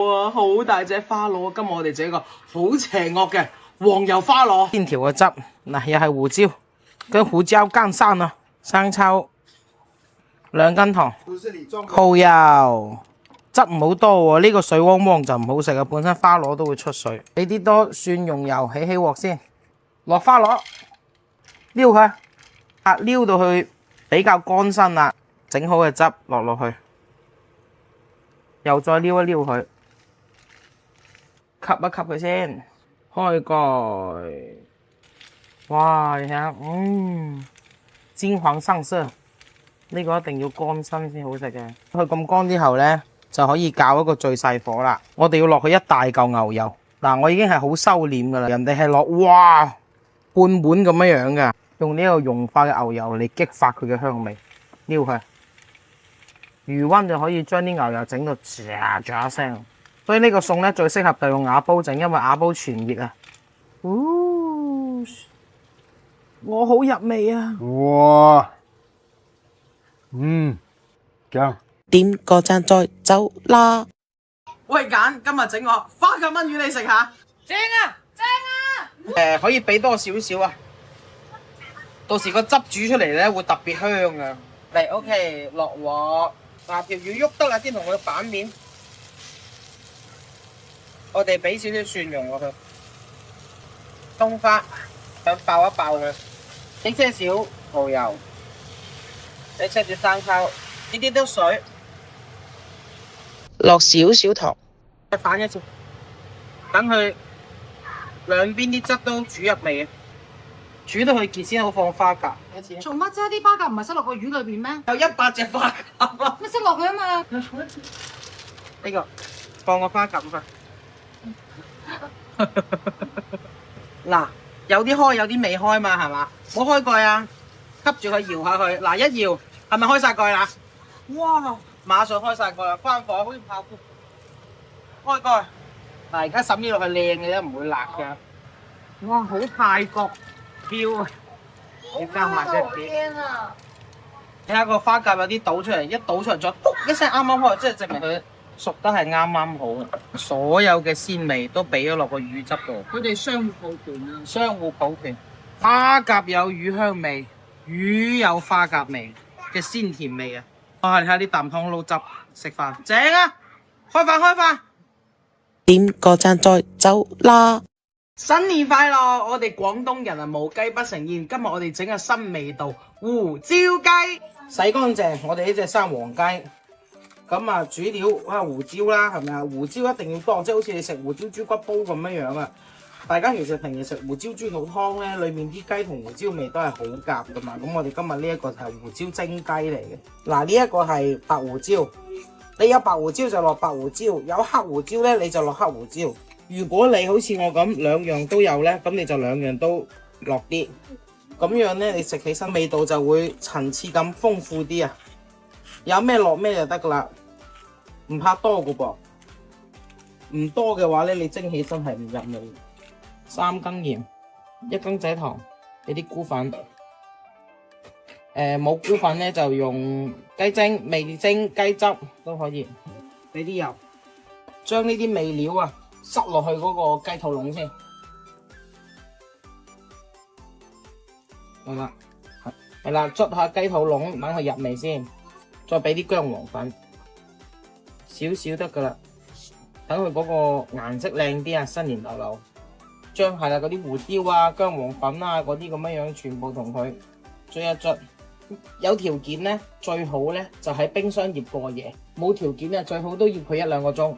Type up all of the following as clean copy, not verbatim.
哇，好大隻花螺！今日我哋整一個好邪惡嘅黃油花螺。先調個汁，嗱又係胡椒，跟胡椒乾生啊，生抽2斤糖，蠔油，汁唔好多喎，呢個水汪汪就唔好食啊，本身花螺都會出水。俾啲多蒜蓉油，起鑊先，落花螺，撩佢，撩到佢比較乾身啦，整好嘅汁落去，又再撩一撩佢。吸一吸佢先，開蓋。哇，你睇下，金黃上色，呢個一定要乾身先好食嘅。佢咁乾之後呢，就可以較一個最細火啦。我哋要落去一大嚿牛油。嗱，我已經係好收斂噶啦，人哋係落哇半碗咁樣噶，用呢個融化嘅牛油嚟激發佢嘅香味，撩佢。餘溫就可以將啲牛油整到喳喳聲。所以呢個餸咧最適合就用瓦煲整，因為瓦煲傳熱啊。我好入味啊！哇，正。點個讚再走啦！喂，揀今日整個花甲炆魚你食下，正啊正啊！可以俾多少少啊，到時個汁煮出嚟咧會特別香啊。嚟 OK， 落鑊，嗱條魚喐得啦，先同佢反面。我哋俾少少蒜蓉落去，冬花想爆一爆佢，整些少蠔油，俾些少生抽，呢啲都水，落少少糖，再反一次，等佢兩邊啲汁都煮入味，煮到佢結先好放花甲。一次，做乜啫？啲花甲唔係塞落個魚裏邊咩？有100隻花甲啊！咩塞落去啊嘛？呢個放個花甲入去。嗱，有啲開有啲未開嘛，係嘛？冇開蓋啊，吸住佢搖下佢。嗱，一搖係咪開晒蓋啦？哇！馬上開晒蓋啦，關火好似炮灰。開蓋。嗱，而家滲啲落去靚嘅啫，唔會辣嘅。哇！好泰國 feel 啊！你加埋隻碟。睇下個花甲有啲倒出嚟，一倒出嚟再卜一聲啱啱開，即係證明佢熟得係啱啱好嘅，所有嘅鮮味都俾咗落個魚汁度。佢哋相互抱拳啊！相互抱拳，花甲有魚香味，魚有花甲味嘅鮮甜味啊！哇！你睇下啲啖湯撈汁食飯，正啊！開飯開飯！點個讚再走啦！新年快樂！我哋廣東人啊，無雞不成宴。今日我哋整個新味道胡椒雞，洗乾淨我哋呢隻生黃雞。咁啊，主料胡椒啦，係咪啊？胡椒一定要多，即係好似你食胡椒豬骨煲咁樣啊！大家其實平時食胡椒豬肚湯咧，裏面啲雞同胡椒味都係好夾噶嘛。咁我哋今日呢一個就係胡椒蒸雞嚟嘅。嗱，呢一個係白胡椒，你有白胡椒就落白胡椒，有黑胡椒咧你就落黑胡椒。如果你好似我咁兩樣都有咧，咁你就兩樣都落啲，咁樣咧你食起身味道就會層次感豐富啲啊！有咩落咩就得噶啦。唔怕多噶噃，唔多嘅話咧，你蒸起身係唔入味。3羹鹽，1羹仔糖，俾啲菇粉。冇菇粉咧就用雞精、味精、雞汁都可以。俾啲油，將呢啲味料啊塞落去嗰個雞肚籠先。好啦，係啦，捽下雞肚籠，等佢入味先，再俾啲薑黃粉。少少得噶啦，等佢嗰個顏色靚啲啊！新年流流，將係啦嗰啲胡椒啊、薑黃粉啊嗰啲咁樣全部同佢捽一捽。有條件咧，最好咧就喺冰箱醃過夜；冇條件咧，最好都醃佢1-2個鐘，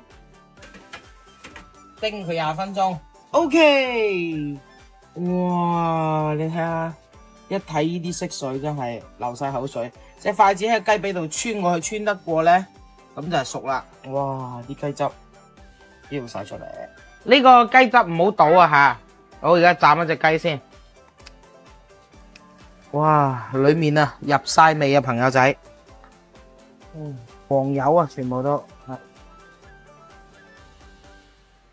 叮佢20分鐘。OK， 哇！你睇下，一睇呢啲色水真係流晒口水。隻筷子喺雞髀度穿過去，穿得過咧。咁就係熟啦！哇，啲雞汁飆晒出嚟。呢個雞汁唔好倒啊吓！我而家斬一隻雞先。哇，裏面啊入晒味啊，朋友仔。黃油啊，全部都。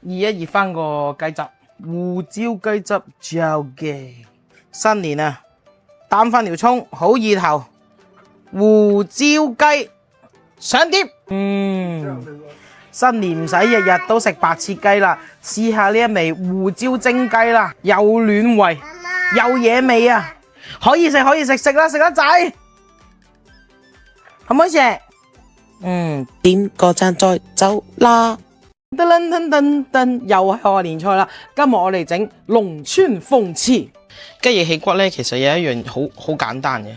熱一熱翻個雞汁，胡椒雞汁就嘅。新年啊，擔翻條葱，好意頭，胡椒雞。上碟，新年唔使日日都食白切雞啦，試下呢一味胡椒蒸雞啦，又暖胃又惹味啊！可以食可以食，食啦仔，可唔可以食？點個讚再走啦！噔噔噔噔，又係賀年菜啦！今日我哋整農村鳳翅雞翼起骨咧，其實有一樣好簡單嘅，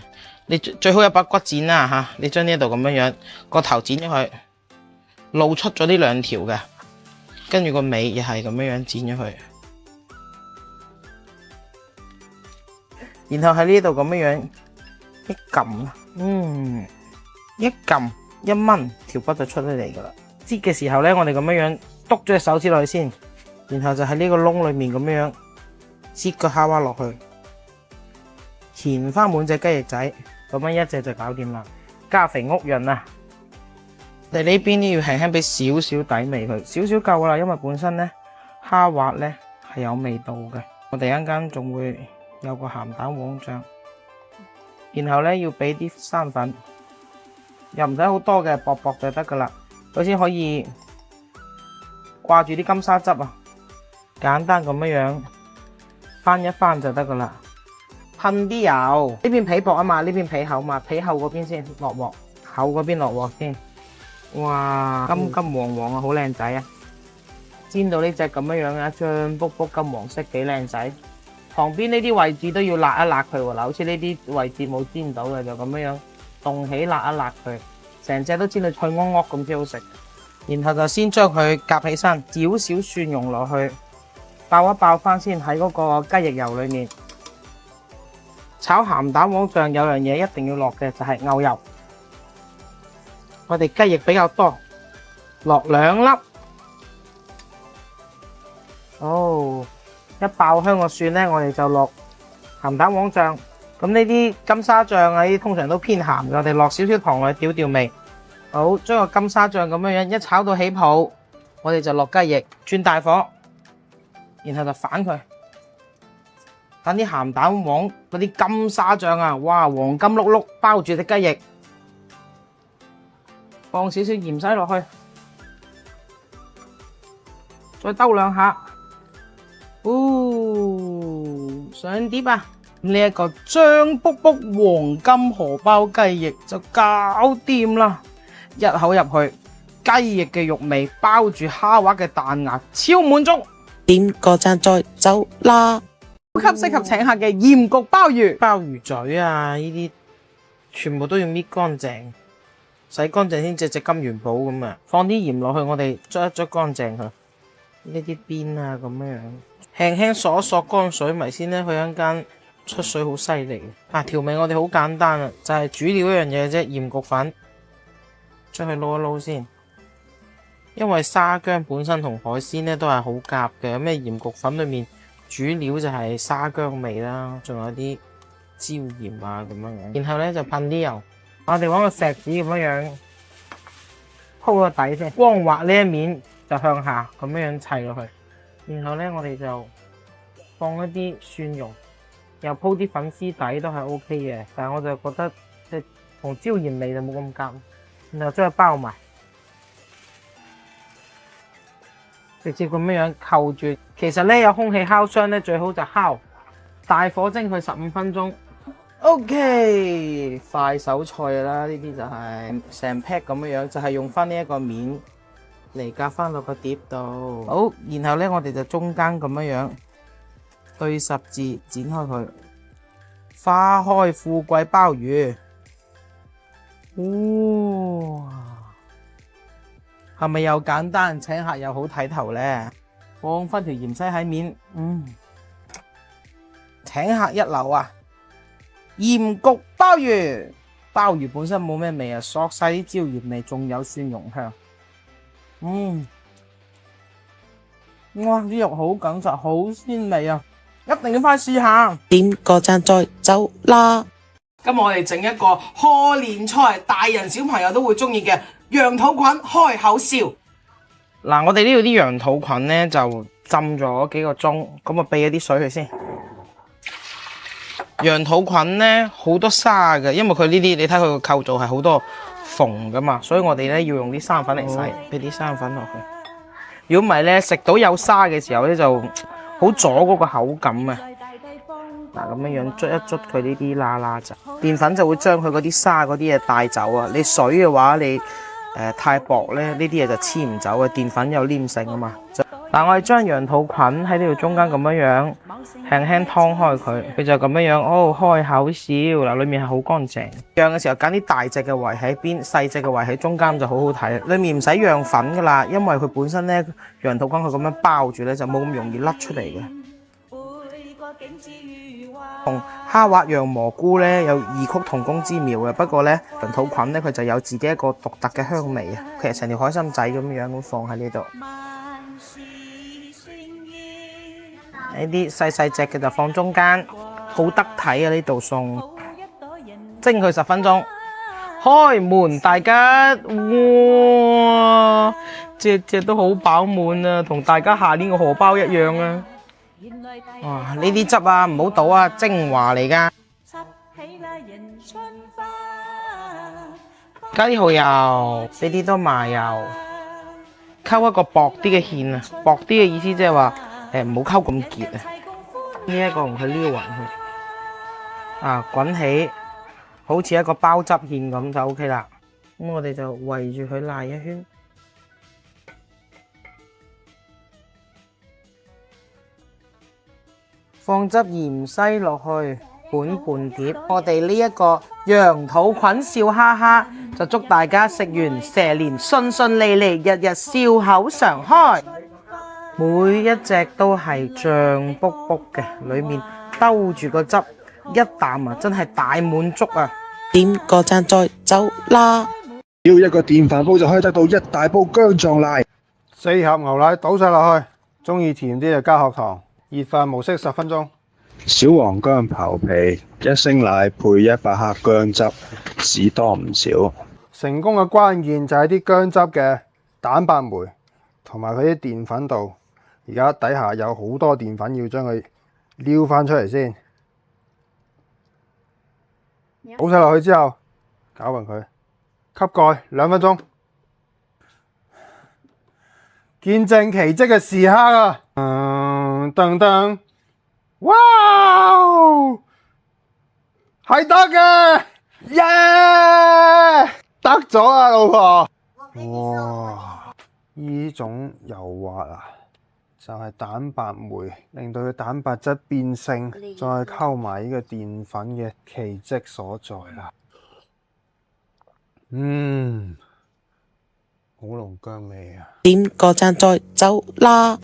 你最好有把骨剪啦吓，你將呢度咁樣個頭剪咗佢，露出咗呢兩條嘅，跟住個尾又係咁樣剪咗佢，然後喺呢度咁樣一撳，一撳一掹條骨就出咗嚟噶啦。擠嘅時候咧，我哋咁樣篤咗隻手指落去先，然後就喺呢個窿裏面咁樣擠個蝦滑落去，填翻滿隻雞翼仔，咁樣一隻就搞掂啦。加肥屋潤啊！我哋呢邊呢要輕輕俾少少底味佢，少少夠啦，因為本身咧蝦滑咧係有味道嘅。我哋一陣間仲會有個鹹蛋黃醬，然後咧要俾啲生粉，又唔使好多嘅，薄薄就得噶啦。佢先可以掛住啲金沙汁啊，簡單咁樣翻一翻就得噶啦。噴啲油，呢邊皮薄啊嘛，呢邊皮厚嘛，皮厚嗰邊先落鑊，厚嗰邊落鑊先。哇，金金黃黃啊，好靚仔啊！煎到呢隻咁樣啊，醬卜卜金黃色，幾靚仔。旁邊呢啲位置都要辣一辣佢喎，嗱，好似呢啲位置冇煎到嘅就咁樣動起辣一辣佢。成隻都煎到脆噏噏咁先好食，然後就先將佢夾起身，少少蒜蓉落去，爆一爆翻先喺嗰個雞翼油裏面。炒鹹蛋黃醬有樣嘢一定要落嘅就係牛油，我哋雞翼比較多，落2粒。一爆香個蒜呢，我哋就落鹹蛋黃醬。咁呢啲金沙醬啊，呢啲通常都偏鹹嘅，我哋落少少糖落去調調味。好，將個金沙醬咁樣一炒到起泡，我哋就落雞翼，轉大火，然後就反佢，等啲鹹蛋黃嗰啲金沙醬啊，哇，黃金碌碌包住隻雞翼，放少少芫茜落去，再兜兩下，上碟啊！呢一個醬卜卜黃金荷包雞翼就搞掂啦！一口入去，雞翼嘅肉味包住蝦滑嘅彈牙，超滿足。點個讚再走啦！超級適合請客嘅鹽焗鮑魚，鮑魚嘴啊，呢啲全部都要搣乾淨，洗乾淨先隻金元寶咁啊！放啲鹽落去，我哋捽一捽乾淨佢，呢啲邊啊咁樣，輕輕索一索乾水咪先咧，佢一陣間出水好犀利啊！調味我哋好簡單啊，就係主料一樣嘢啫，鹽焗粉，將佢撈一撈先。因為沙薑本身同海鮮咧都係好夾嘅，咁鹽焗粉裏面主料就係沙薑味啦，仲有啲椒鹽啊咁樣。然後咧就噴啲油，我哋揾個錫紙咁樣鋪個底先，光滑呢一面就向下咁樣砌落去。然後咧我哋就放一啲蒜蓉。又鋪啲粉絲底都係 OK 嘅，但係我就覺得即係同椒鹽味就冇咁夾，然後將佢包埋，直接咁樣扣住。其實咧有空氣烤箱咧最好就烤，大火蒸佢15分鐘。OK， 快手菜啦，呢啲就係成 pack 咁樣，就係用翻呢一個面嚟夾翻落個碟度。好，然後咧我哋就中間咁樣。對十字剪開佢，花開富貴鮑魚，哇，係咪又簡單請客又好睇頭呢？放翻條芫茜喺面，請客一流啊！鹽焗鮑魚，鮑魚本身冇咩味啊，索晒啲椒鹽味，仲有蒜蓉香，哇！啲肉好緊實，好鮮味啊！一定要快試下，點個讚再走啦！今日我哋整一個賀年菜，大人小朋友都會中意嘅羊肚菌開口燒。嗱，我哋呢度啲羊肚菌呢，就浸咗幾個鐘，咁啊避咗啲水佢先。羊肚菌呢，好多沙嘅，因為佢呢啲你睇佢個構造係好多縫噶嘛，所以我哋咧要用啲生粉嚟洗，俾啲生粉落去。如果唔係咧，食到有沙嘅時候咧，就好阻嗰個口感啊。嗱，咁樣捽一捽佢呢啲啦啦就，澱粉就會將佢嗰啲沙嗰啲嘢帶走啊。你水嘅話，你太薄咧，呢啲嘢就黐唔走啊。澱粉有黏性啊嘛。嗱，我哋將羊肚菌喺呢度中間咁樣輕輕劏開佢，佢就咁樣哦，開口笑嗱，裡面係好乾淨。釀嘅時候揀啲大隻嘅圍喺邊，細隻嘅圍喺中間就好好睇。裡面唔使釀粉噶啦，因為佢本身咧羊肚菌佢咁樣包住咧，就冇咁容易甩出嚟嘅。同蝦滑釀蘑菇咧有異曲同工之妙嘅，不過咧羊肚菌咧佢就有自己一個獨特嘅香味啊。其實成條海參仔咁樣放喺呢度。呢啲細細隻嘅就放中間，好得體啊！呢道餸蒸佢10分鐘，開門大吉，哇！隻隻都好飽滿啊，同大家下年個荷包一樣啊！哇！呢啲汁啊唔好倒啊，精華嚟㗎。加啲蠔油，呢啲都麻油，溝一個薄啲嘅芡啊！薄啲嘅意思即係話唔好溝咁結啊！呢一個同佢撩勻佢啊，滾起好似一個包汁芡咁就 OK 啦。咁我哋就圍住佢賴一圈，放汁芫茜落去，拌拌碟。我哋呢一個羊肚菌笑哈哈，就祝大家食完蛇年順順利利，日日笑口常開。每一隻都係脹卜卜嘅，裡面兜住個汁，一啖啊真係大滿足啊！點個讚再走啦！要一個電飯煲就可以得到一大煲薑撞奶。 4盒牛奶倒晒落去，中意甜啲就加殼糖。熱飯模式10分鐘。小黃薑刨皮，1升奶配100克薑汁，只多唔少。成功嘅關鍵就係啲薑汁嘅蛋白酶同埋佢啲澱粉度。而家底下有好多澱粉，要將佢撩翻出嚟先。倒晒落去之後，攪勻佢，吸蓋2分鐘。見證奇蹟嘅時刻啊！噔噔，哇！係得嘅，耶！得咗啊，老婆！哇！呢種油滑啊！就係蛋白酶令到佢蛋白質變性，再溝埋呢個澱粉嘅奇蹟所在啦。好濃薑味啊！點個讚再走啦！